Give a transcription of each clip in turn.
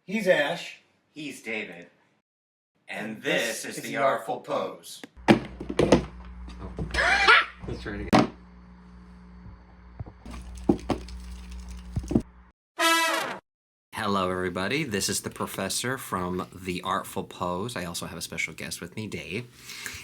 He's Ash. He's David. And this is the Artful Pose. Let's try it again. Hello everybody, this is the professor from The Artful Pose. I also have a special guest with me, Dave.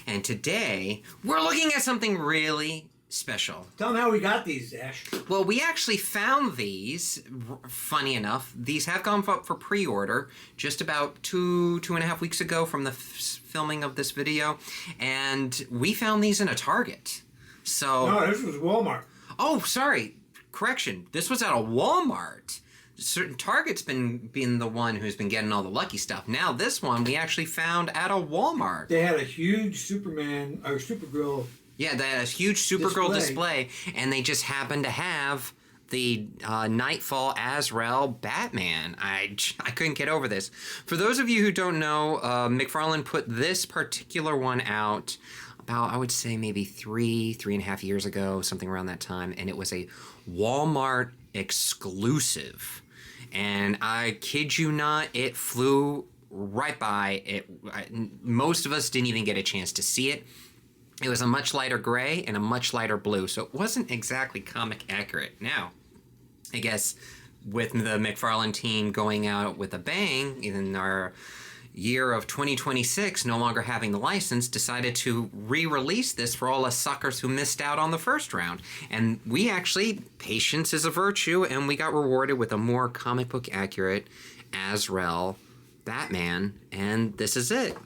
And today, we're looking at something really special. Tell them how we got these, Ash. Well, we actually found these, funny enough. These have gone up for pre-order just about two and a half weeks ago from the filming of this video. And we found these in a Target. So. No, this was Walmart. Oh, sorry. Correction. This was at a Walmart. Certain Target's been the one who's been getting all the lucky stuff. Now this one we actually found at a Walmart. They had a huge Superman or Supergirl. Yeah, they had a huge Supergirl display, and they just happened to have the Nightfall Azrael Batman. I couldn't get over this. For those of you who don't know, McFarlane put this particular one out about, I would say, maybe three and a half years ago, something around that time, and it was a Walmart exclusive. And I kid you not, it flew right by. Most of us didn't even get a chance to see it. It was a much lighter gray and a much lighter blue, so it wasn't exactly comic accurate. Now, I guess with the McFarlane team going out with a bang in our year of 2026, no longer having the license, decided to re-release this for all us suckers who missed out on the first round. And we actually, patience is a virtue, and we got rewarded with a more comic book accurate Azrael Batman, and this is it.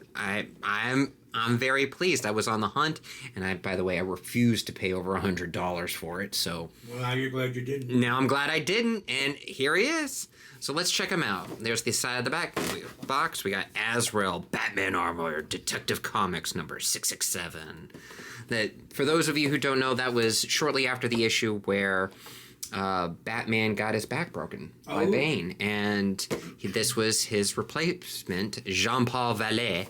I'm very pleased. I was on the hunt, and by the way, I refused to pay over $100 for it, so. Well, now you're glad you didn't. Now I'm glad I didn't, and here he is. So let's check him out. There's the side of the back box. We got Azrael Batman Armor, Detective Comics number 667. That, for those of you who don't know, that was shortly after the issue where Batman got his back broken by Bane, and this was his replacement, Jean-Paul Vallée.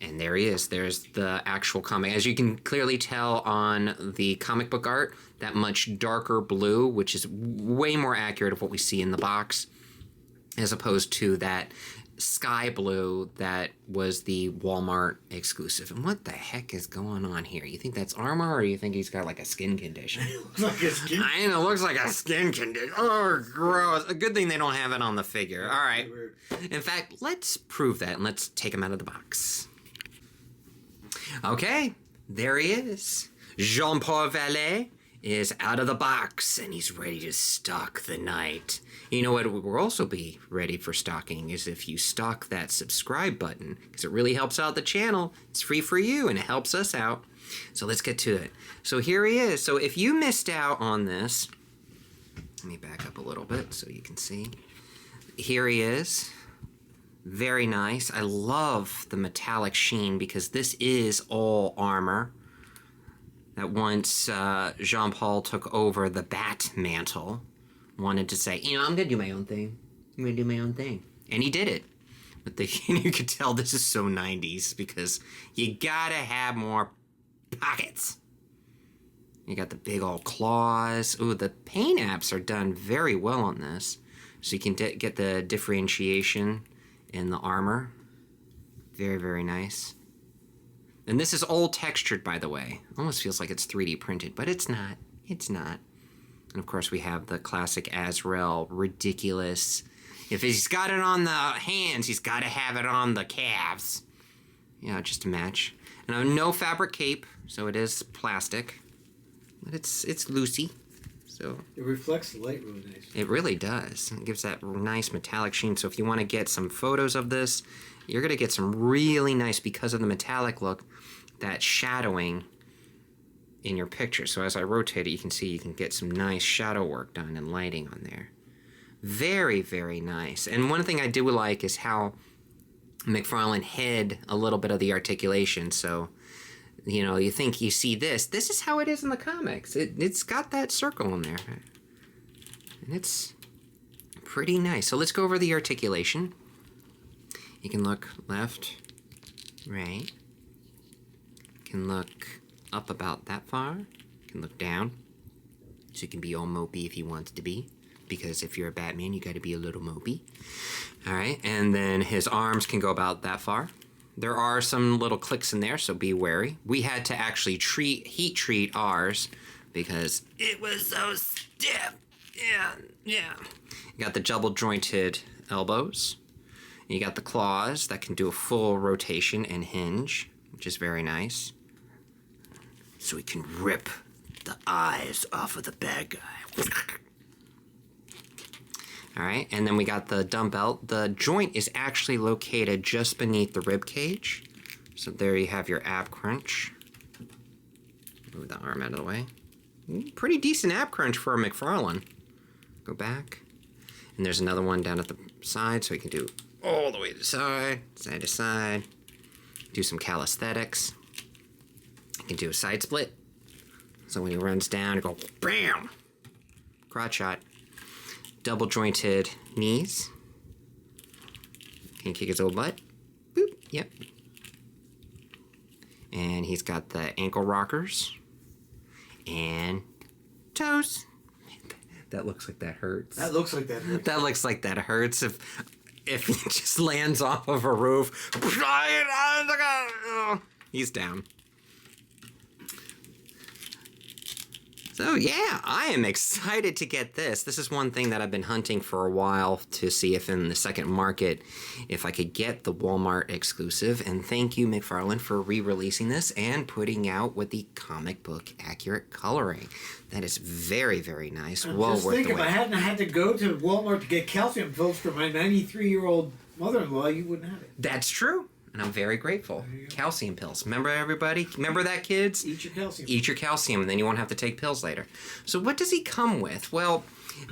And there he is. There's the actual comic. As you can clearly tell on the comic book art, that much darker blue, which is way more accurate of what we see in the box, as opposed to that sky blue that was the Walmart exclusive. And what the heck is going on here? You think that's armor, or you think he's got like a skin condition? It looks like a skin. I know, it looks like a skin condition. Oh, gross. A good thing they don't have it on the figure. All right. In fact, let's prove that, and let's take him out of the box. Okay, there he is. Jean-Paul Vallée is out of the box, and he's ready to stalk the night. You know what will also be ready for stalking is if you stalk that subscribe button, because it really helps out the channel. It's free for you, and it helps us out. So let's get to it. So here he is. So if you missed out on this, let me back up a little bit so you can see. Here he is. Very nice. I love the metallic sheen because this is all armor. That once Jean-Paul took over the bat mantle, wanted to say, you know, I'm going to do my own thing. I'm going to do my own thing. And he did it. But you could tell this is so 90s because you got to have more pockets. You got the big old claws. Ooh, the paint apps are done very well on this. So you can get the differentiation in the armor. Very, very nice. And this is all textured, by the way. Almost feels like it's 3D printed, but it's not. It's not. And of course we have the classic Azrael, ridiculous. If he's got it on the hands, he's got to have it on the calves. Yeah, just to match. And no fabric cape, so it is plastic. But it's loosey. So it reflects the light really nice. It really does. It gives that nice metallic sheen. So if you want to get some photos of this, you're going to get some really nice, because of the metallic look, that shadowing in your picture. So as I rotate it, you can see you can get some nice shadow work done and lighting on there. Very, very nice. And one thing I do like is how McFarlane hid a little bit of the articulation. So, you know, you think you see this. This is how it is in the comics. It's got that circle in there. And it's pretty nice. So let's go over the articulation. You can look left, right. You can look up about that far. You can look down. So you can be all mopey if you want to be. because if you're a Batman, you got to be a little mopey. All right, and then his arms can go about that far. There are some little clicks in there, so be wary. We had to actually heat treat ours because it was so stiff. Yeah. You got the double jointed elbows. You got the claws that can do a full rotation and hinge, which is very nice. So we can rip the eyes off of the bad guy. All right, and then we got the dumbbell. The joint is actually located just beneath the rib cage. So there you have your ab crunch. Move the arm out of the way. Pretty decent ab crunch for a McFarlane. Go back. And there's another one down at the side, so we can do all the way to side to side. Do some calisthenics. You can do a side split. So when he runs down, you go BAM! Crotch shot. Double jointed knees. Can you kick his old butt? Boop. Yep. And he's got the ankle rockers. And toes. That looks like that hurts. That looks like that hurts. That looks like that hurts if he just lands off of a roof. He's down. So yeah, I am excited to get this. This is one thing that I've been hunting for a while to see if in the second market, if I could get the Walmart exclusive. And thank you, McFarlane, for re-releasing this and putting out with the comic book accurate coloring. That is very, very nice. Well Just worth think, the if wait. I hadn't had to go to Walmart to get calcium pills for my 93-year-old mother-in-law, you wouldn't have it. That's true. And I'm very grateful. Calcium pills. Remember, everybody? Remember that, kids? Eat your calcium. Eat your calcium, and then you won't have to take pills later. So what does he come with? Well,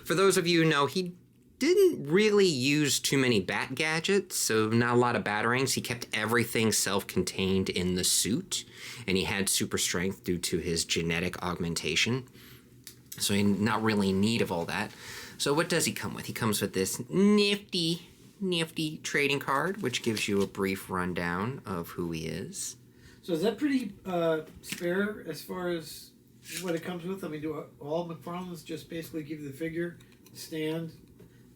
for those of you who know, he didn't really use too many bat gadgets, so not a lot of batarangs. He kept everything self-contained in the suit, and he had super strength due to his genetic augmentation. So he's not really in need of all that. So what does he come with? He comes with this nifty trading card, which gives you a brief rundown of who he is. So is that pretty spare as far as what it comes with? I mean, do all McFarlane's just basically give you the figure, stand,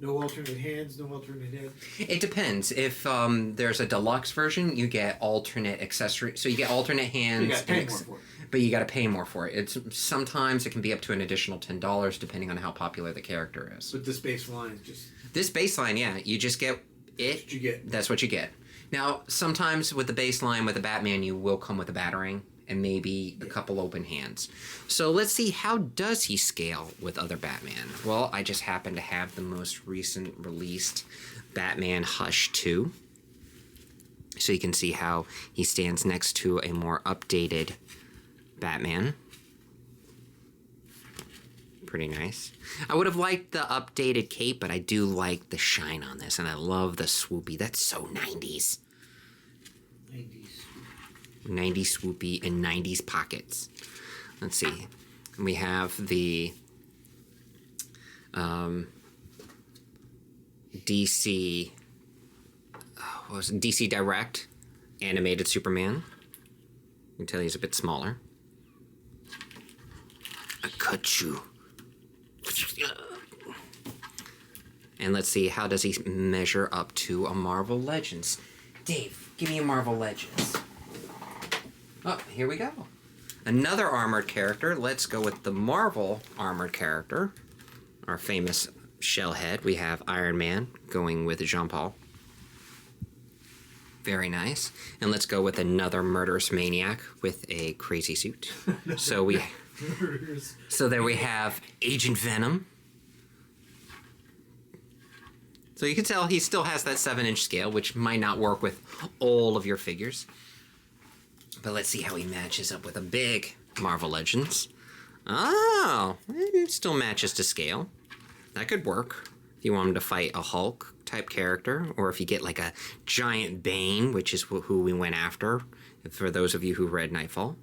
no alternate hands, no alternate head? It depends. If there's a deluxe version, you get alternate accessories. So you get alternate hands. You got to pay more for it. But you got to pay more for it. Sometimes it can be up to an additional $10 depending on how popular the character is. But this baseline is just... This baseline, yeah, you just get it. That's what you get. That's what you get. Now, sometimes with the baseline with the Batman, you will come with a batarang and maybe a couple open hands. So let's see, how does he scale with other Batman? Well, I just happen to have the most recent released Batman Hush 2. So you can see how he stands next to a more updated Batman. Pretty nice. I would have liked the updated cape, but I do like the shine on this, and I love the swoopy. That's so 90s. 90s swoopy and 90s pockets. Let's see. We have the DC... what was it? DC Direct animated Superman. You can tell he's a bit smaller. I cut you. And let's see, how does he measure up to a Marvel Legends? Dave, give me a Marvel Legends. Oh, here we go. Another armored character. Let's go with the Marvel armored character. Our famous Shellhead. We have Iron Man going with Jean-Paul. Very nice. And let's go with another murderous maniac with a crazy suit. So there we have Agent Venom. So you can tell he still has that 7-inch scale, which might not work with all of your figures. But let's see how he matches up with a big Marvel Legends. Oh, it still matches to scale. That could work. If you want him to fight a Hulk type character, or if you get like a giant Bane, which is who we went after, for those of you who read Nightfall.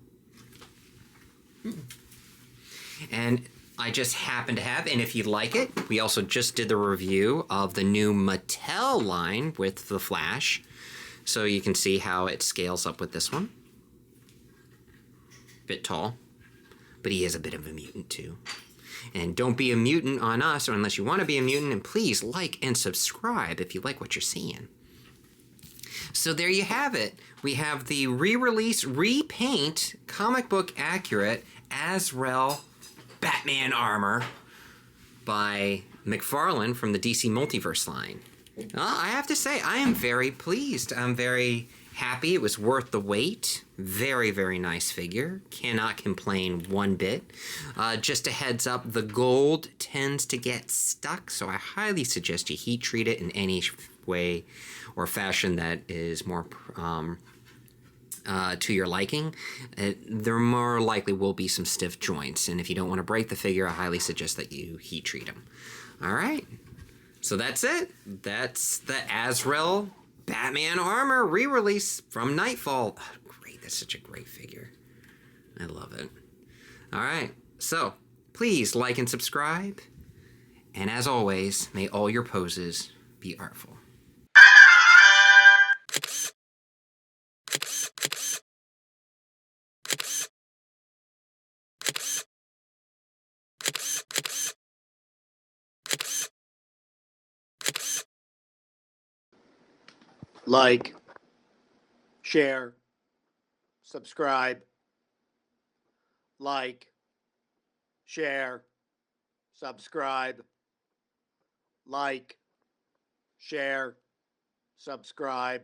And I just happen to have, and if you'd like it, we also just did the review of the new Mattel line with the Flash. So you can see how it scales up with this one. Bit tall, but he is a bit of a mutant too. And don't be a mutant on us, or unless you want to be a mutant, and please like and subscribe if you like what you're seeing. So there you have it. We have the re-release, repaint, comic book accurate Azrael Batman armor by McFarlane from the DC Multiverse line. I have to say, I am very pleased. I'm very happy. It was worth the wait. Very, very nice figure. Cannot complain one bit. Just a heads up, the gold tends to get stuck, so I highly suggest you heat treat it in any way or fashion that is more to your liking. There more likely will be some stiff joints, and if you don't want to break the figure, I highly suggest that you heat treat them. All right, so that's it. That's the Azrael Batman armor re-release from Nightfall. Oh, great, that's such a great figure. I love it. All right, so please like and subscribe, and as always, may all your poses be artful. Like, share, subscribe, like, share, subscribe, like, share, subscribe.